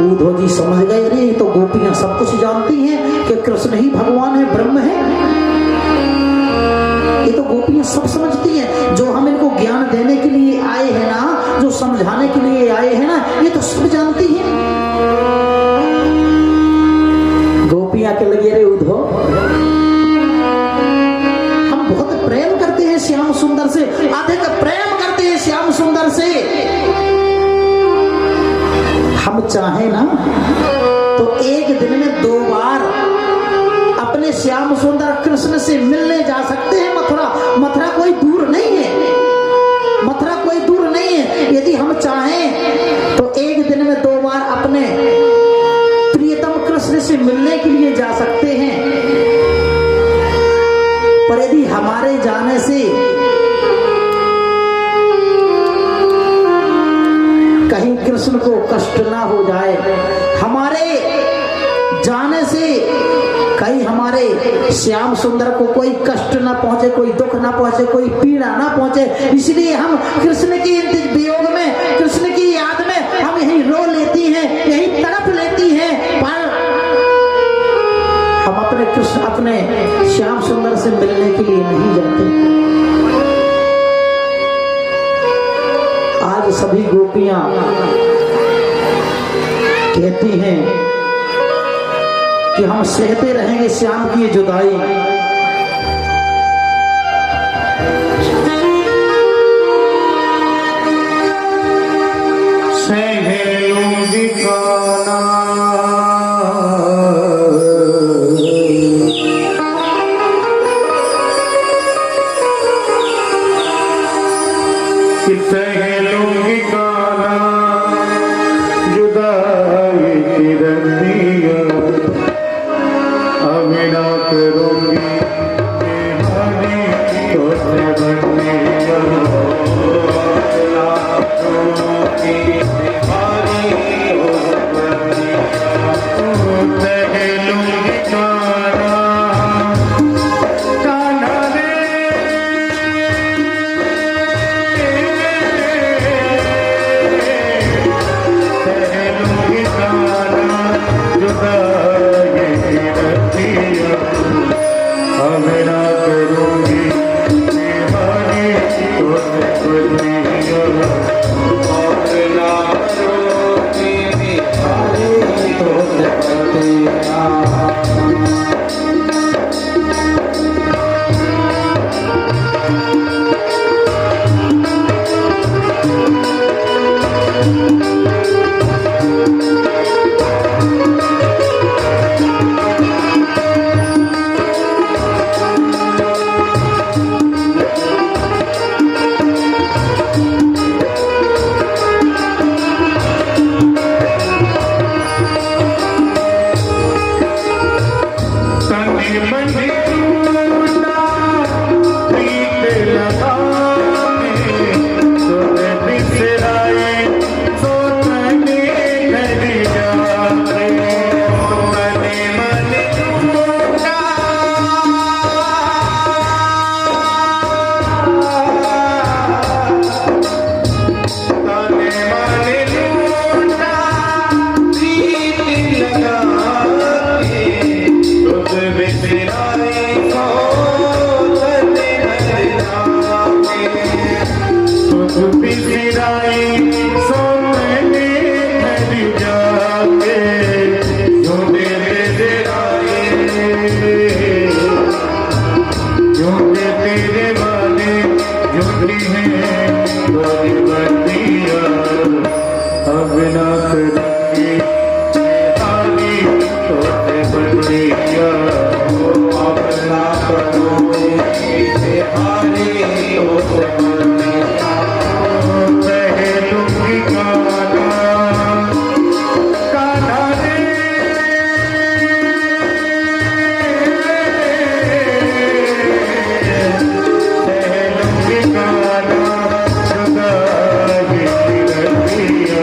उद्धव जी समझ गए, अरे तो गोपियां सब कुछ जानती हैं कि कृष्ण ही भगवान है, ब्रह्म है। ये तो गोपियां सब समझती हैं। जो हम इनको ज्ञान देने के लिए आए हैं ना, जो समझाने के लिए आए हैं ना, ये तो सब जानती हैं। गोपियां के लगे, अरे उद्धव, हम बहुत प्रेम करते हैं श्याम सुंदर से, अधिक प्रेम करते हैं श्याम सुंदर से। हम चाहे ना तो एक दिन में 2 बार अपने श्याम सुंदर कृष्ण से मिलने जा सकते हैं। मथुरा कोई दूर नहीं है, मथुरा कोई दूर नहीं है। यदि हम चाहें तो एक दिन में 2 बार अपने प्रियतम कृष्ण से मिलने के लिए जा सकते हैं। पर यदि हमारे जाने से कहीं कृष्ण को कष्ट ना हो जाए, हमारे जाने से कहीं हमारे श्याम सुंदर को कोई कष्ट ना पहुंचे, कोई दुख ना पहुंचे, कोई पीड़ा ना पहुंचे, इसलिए हम कृष्ण के वियोग में, कृष्ण की याद में हम यही रो लेती हैं, यही तड़प लेती हैं। पर हम अपने कृष्ण, अपने श्याम सुंदर से मिलने के लिए नहीं जाते। आज सभी गोपियां कहती हैं कि हम सहते रहेंगे श्याम की जुदाई। सहलूंगी काना कि सहलूंगी काना जुदाई की रतिया, अब ना करूंगी बिसराए को तन हर नामे तुझ बिसराए सो मैंने घर जाके झूठे बिसराए झूठे तेरे वादे झूठी हैं तुम्हारी बतिया अब ना करूँगी हारी तोते बतिया अब ना करूँगी हारी तोते बतिया पहलूंगी काना काना रे पहलूंगी काना जुदाई रतिया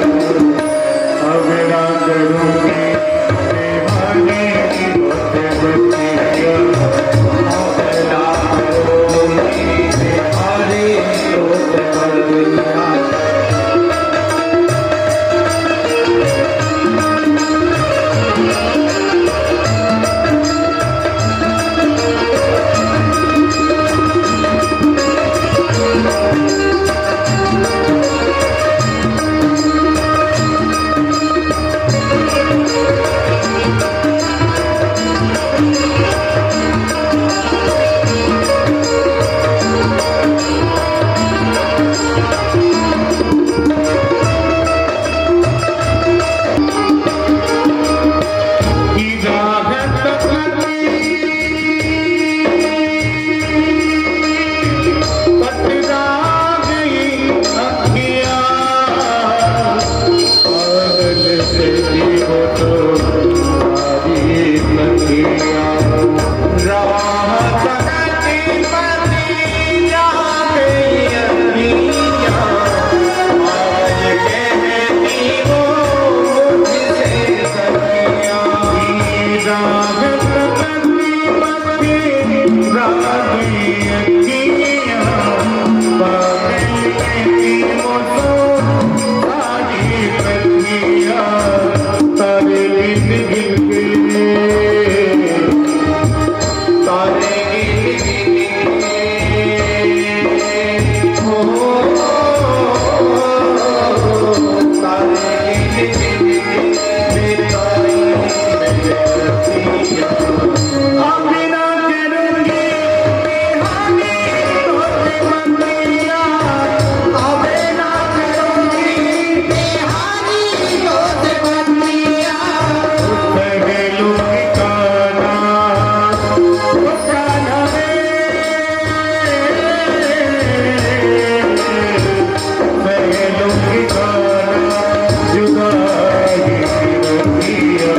अब ना करूँगी हारी तोते बतिया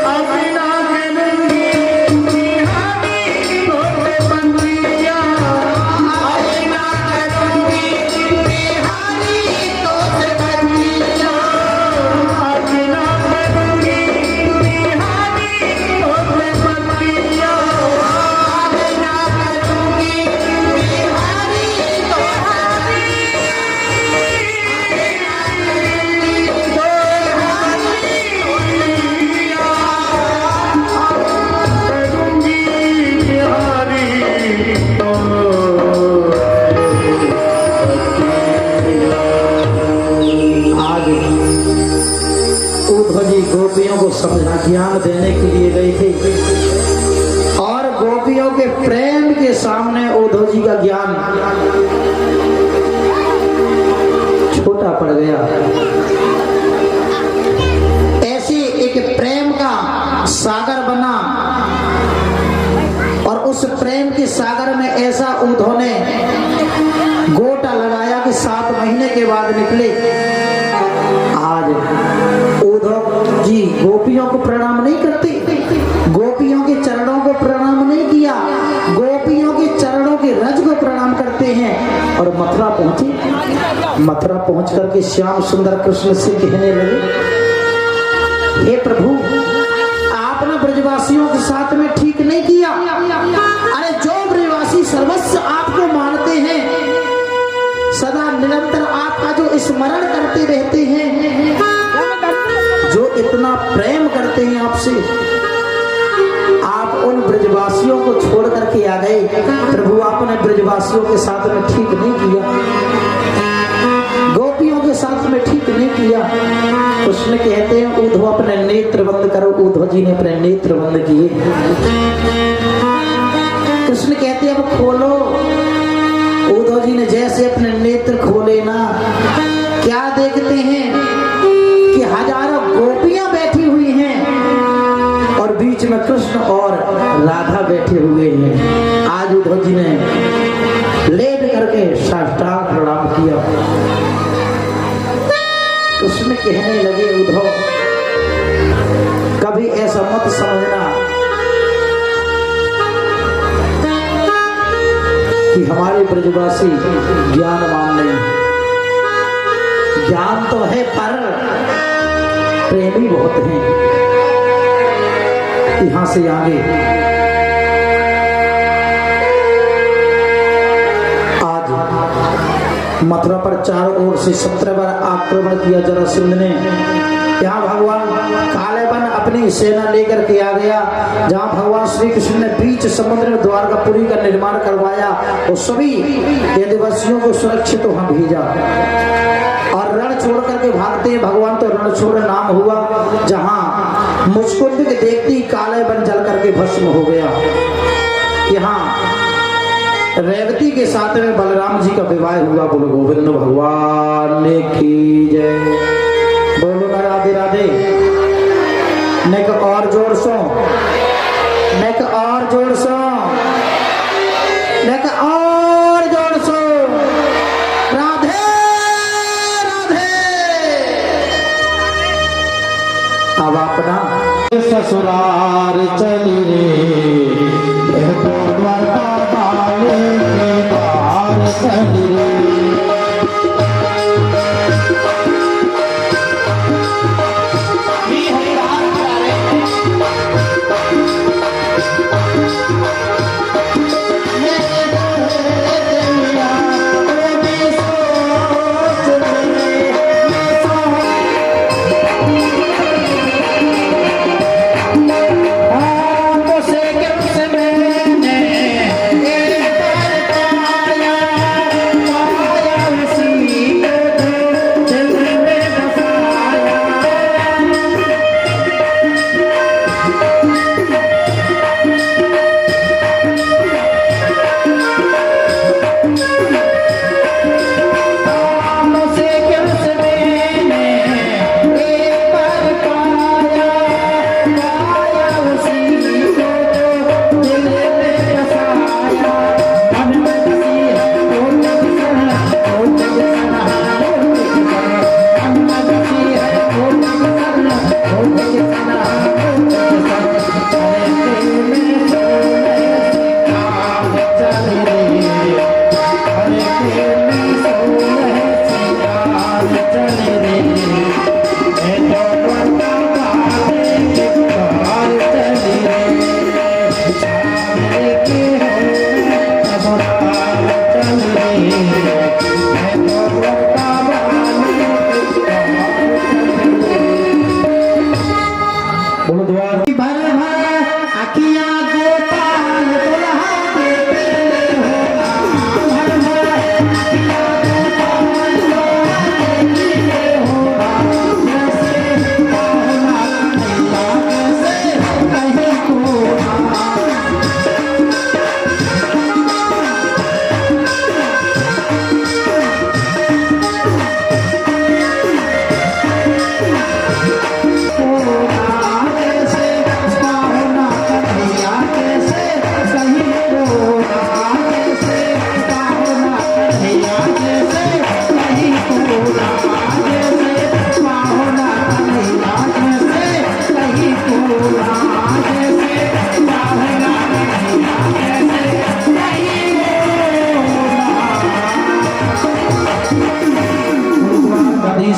अब ना करूँगी हारी तोते बतिया गोपियों को समझा ज्ञान देने के लिए गई थी और गोपियों के प्रेम के सामने उद्धव जी का ज्ञान छोटा पड़ गया। ऐसे एक प्रेम का सागर बना और उस प्रेम के सागर में ऐसा उद्धव ने गोटा लगाया कि 7 महीने के बाद निकले। आज उद्धव जी गोपियों को प्रणाम नहीं करते, गोपियों के चरणों को प्रणाम नहीं किया, गोपियों के चरणों के रज को प्रणाम करते हैं। और मथुरा पहुंचे, मथुरा पहुंच करके श्याम सुंदर कृष्ण से कहने लगे, हे प्रभु आपने ब्रजवासियों के साथ में ठीक नहीं किया। अरे जो ब्रजवासी सर्वस्व आपको मानते हैं, सदा निरंतर आपका जो स्मरण करते रहते हैं, जो इतना प्रेम करते हैं आपसे, आप उन ब्रजवासियों को छोड़ करके आ गए। प्रभु आपने ब्रजवासियों के साथ में ठीक नहीं किया, गोपियों के साथ में ठीक नहीं किया। कृष्ण कहते हैं उद्धव अपने नेत्र बंद करो। उद्धव जी ने अपने नेत्र बंद किए। कृष्ण कहते हैं अब खोलो। उद्धव जी ने जैसे अपने नेत्र खोले ना, क्या देखते हैं कि हजारों गोपियां बैठी हुई हैं और बीच में कृष्ण और राधा बैठे हुए हैं। आज उद्धव जी ने लेट करके साष्टांग प्रणाम किया। कृष्ण कहने लगे उद्धव कभी ऐसा मत समझना कि हमारे ब्रजवासी ज्ञानवान नहीं। ज्ञान तो है पर प्रेमी बहुत हैं। यहां से आगे आज मथुरा पर चारों ओर से 17 बार आक्रमण किया जरासंध ने। यहाँ भगवान कालेबन अपनी सेना लेकर के आ गया। जहाँ भगवान श्री कृष्ण ने बीच समुद्र में द्वारकापुरी का निर्माण करवाया और सभी यदुवंशियों को सुरक्षित वहां भेजा और रण छोड़ करके भागते हैं भगवान। तो रण छोड़ नाम हुआ जहाँ मुस्कुंद के देखते ही कालेबन जल करके भस्म हो गया। यहाँ रेवती के साथ में बलराम जी का विवाह हुआ। बोलो गोविंद भगवान की जय। बोलो ना राधे राधे। नेक और जोर सो, नेक और जोर सो, नेक और जोर सो। राधे राधे। अब अपना ससुराल चली रे द्वारका वाले के पार चली रे।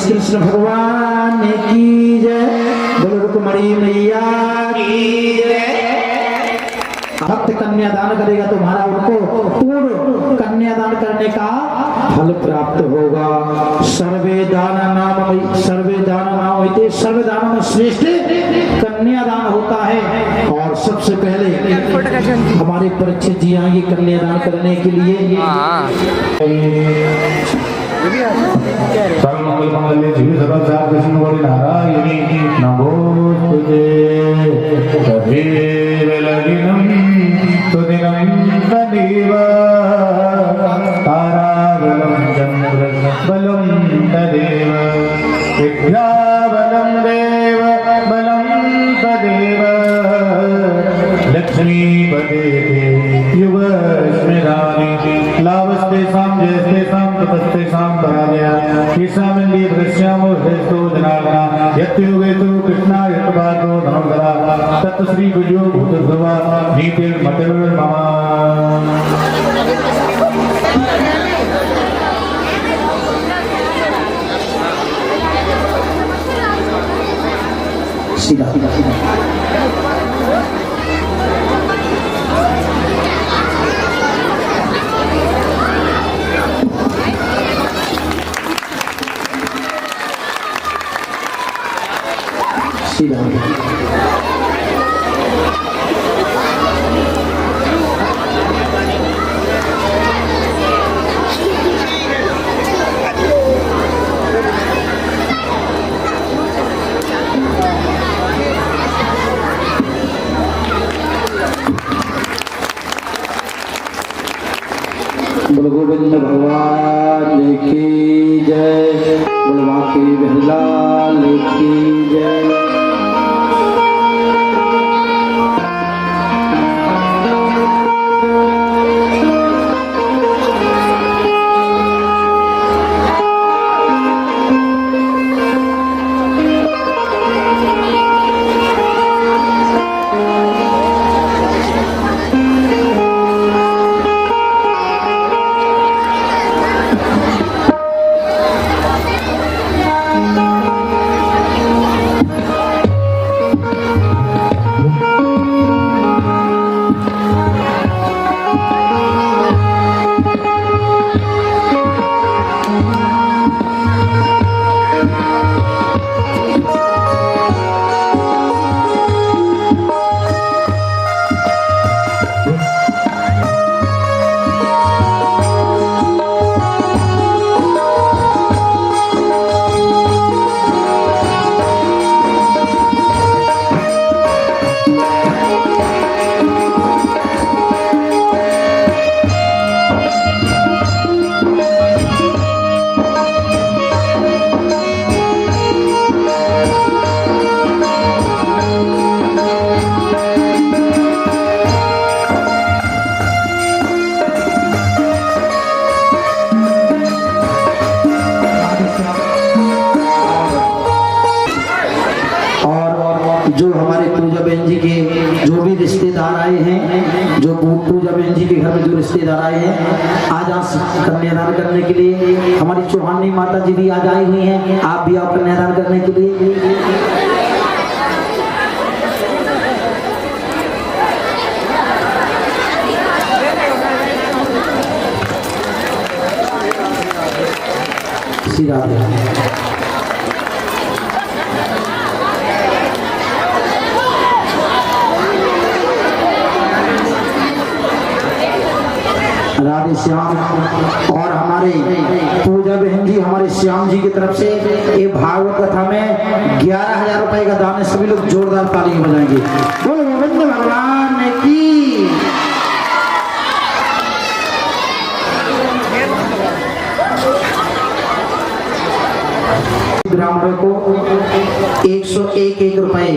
कृष्ण भगवान की जय। बोलो रुक्मणी मैया की जय। भक्त कन्यादान करेगा तो तुम्हारा उनको पूर्ण कन्यादान करने का फल प्राप्त होगा। सर्वे दान नाम सर्वे दान में श्रेष्ठ कन्यादान होता है और सबसे पहले हमारे परीक्षित जी आएंगे कन्यादान करने के लिए। सर्वमंगल मंगल्ये शिवे सर्वार्थ कृष्ण गौरी नारायणी नमोस्तुते। तदेव लगिनं सुदिनं तदेव ताराबलं चन्द्रबलं तदेव विद्याबलं देव बलं तदेव लक्ष्मीपते युगस्मिरामि लाभस्तेषां जयस्तेषां तपस्तेषां पराजया केषामिन्द्रिय दृश्यामो हृस्तो जनार्दना यत्युगे तु कृष्णाय कृपातो धनुर्धरा तत्श्री गुजो भूतध्रुवा नीतिर्मतिर्मम। सीधा सीधा सीधा सीधा बोलो गोविंद भगवान की जय, बोलो बांके बिरलाल की जय। जो हमारे पूजा बहन जी के जो भी रिश्तेदार आए हैं, जो पूजा बहन जी के घर में जो रिश्तेदार आए हैं, आज आप कन्यादान करने के लिए हमारी चौहानी माता जी भी आज आई हुई हैं। आप भी आओ कन्यादान करने के लिए। सीधा राधे श्याम। और हमारे पूजा बहन जी हमारे श्याम जी की तरफ से ये भागवत कथा में 11,000 रुपए का दान है। सभी लोग जोरदार ताली बजाएंगे। बोलो गोविंद भगवान की। ब्राह्मणों को 101 रुपए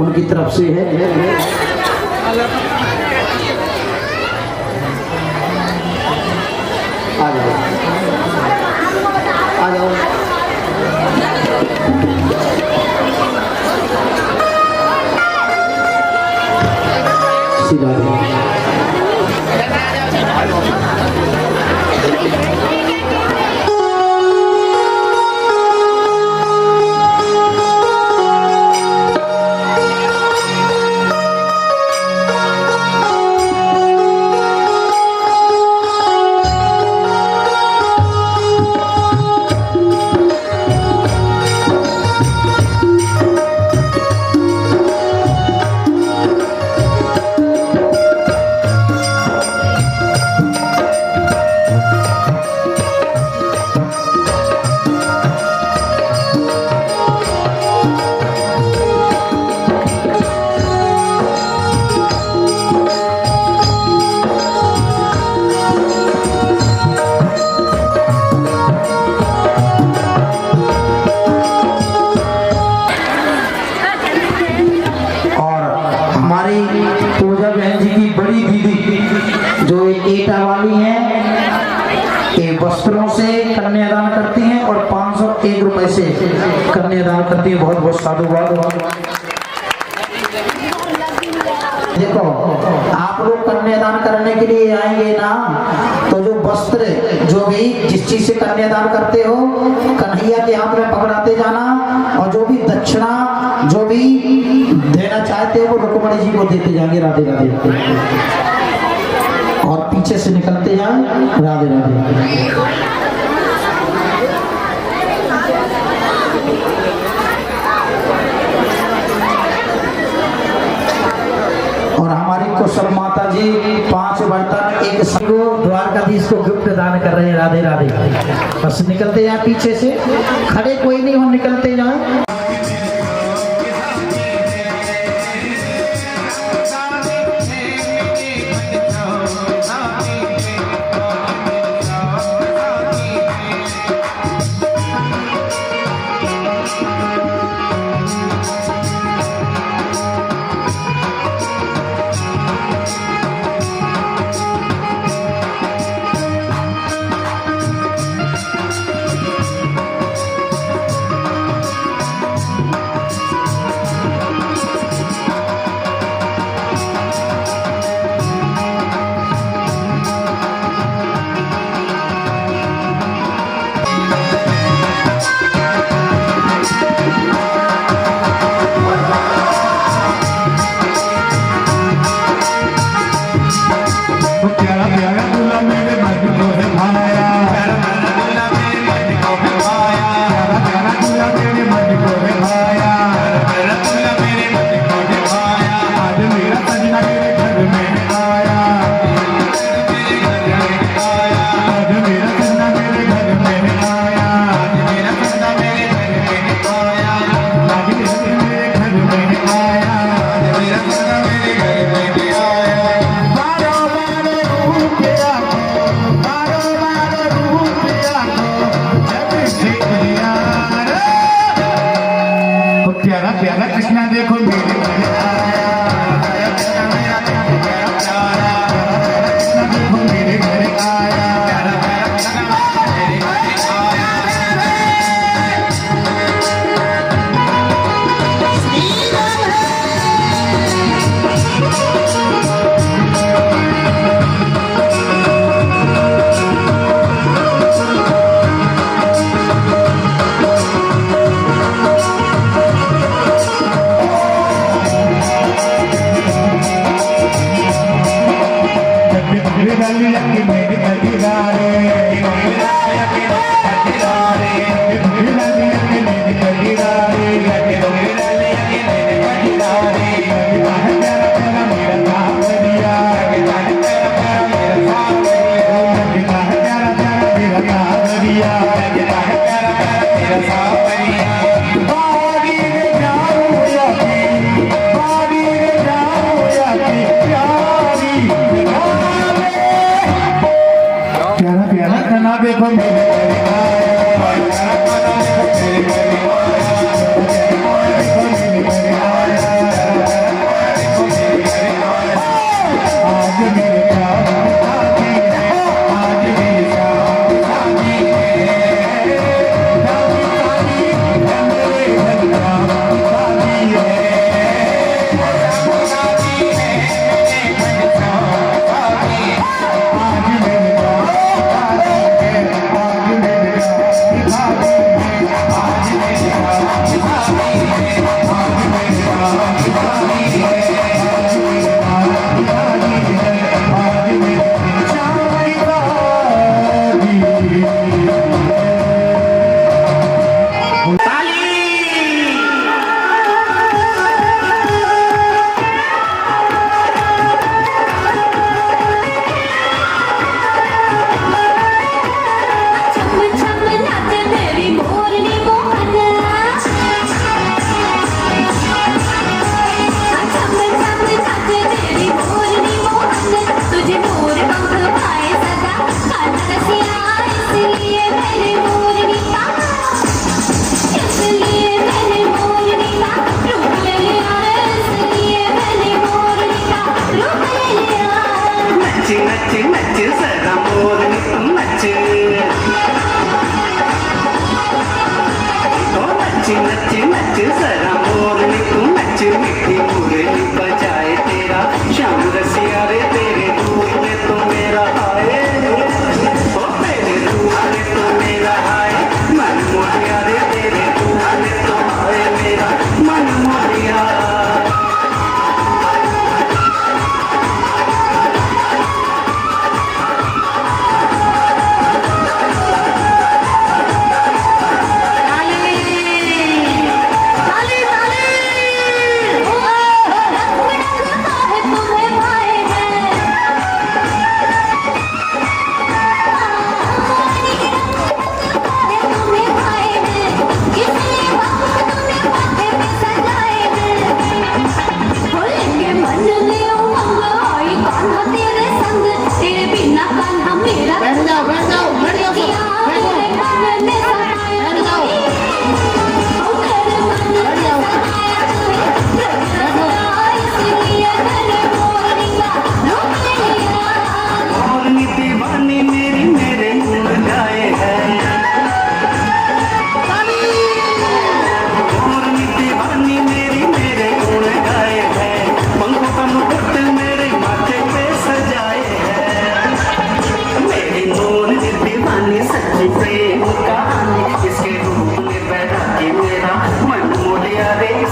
उनकी तरफ से है। आ जाओ आ जाओ। सीधा समय से कन्यादान करती है। बहुत बहुत साधुवाद। देखो आप लोग कन्यादान करने के लिए आएंगे ना, तो जो वस्त्र जो भी जिस चीज से कन्यादान करते हो कन्हैया के हाथ में पकड़ाते जाना, और जो भी दक्षिणा जो भी देना चाहते हो वो रुक्मणी जी को देते जाएंगे। राधे राधे। और पीछे से निकलते जाए। राधे राधे। और हमारी कुशल माता जी 5 बर्तन एक द्वारकाधीश को गिफ्ट दान कर रहे हैं। राधे राधे। बस निकलते जाए पीछे से, खड़े कोई नहीं हो, निकलते जाए।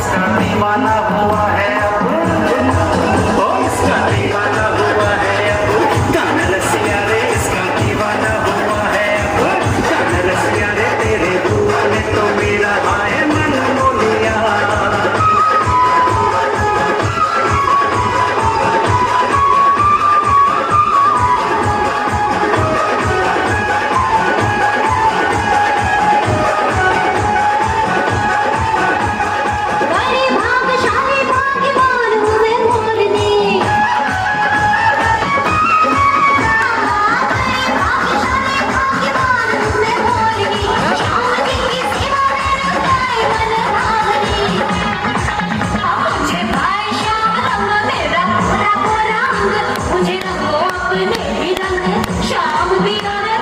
इसका दीवाना हुआ है अब ओ इसका दीवाना हुआ है अब गाना रसिया रे इसका दीवाना हुआ है अब गाना रसिया रे तेरे बुआ ने तो मेरा हाय मन मोलिया बड़े भाग्यशाली भाग्यवान हूँ मैं मोरनी भाग्यशाली भाग्यवान हूँ मैं मोरनी श्याम जी की सेवा में रंगाई मन भावनी मुझे भाई श्याम रंग मेरा रंगो रंग मुझे रंगो अपने ही रंग श्याम भी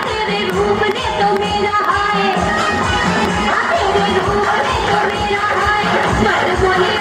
तेरे रूप ने तो मेरा हाय तेरे रूप ने तो मेरा हाय मन बोले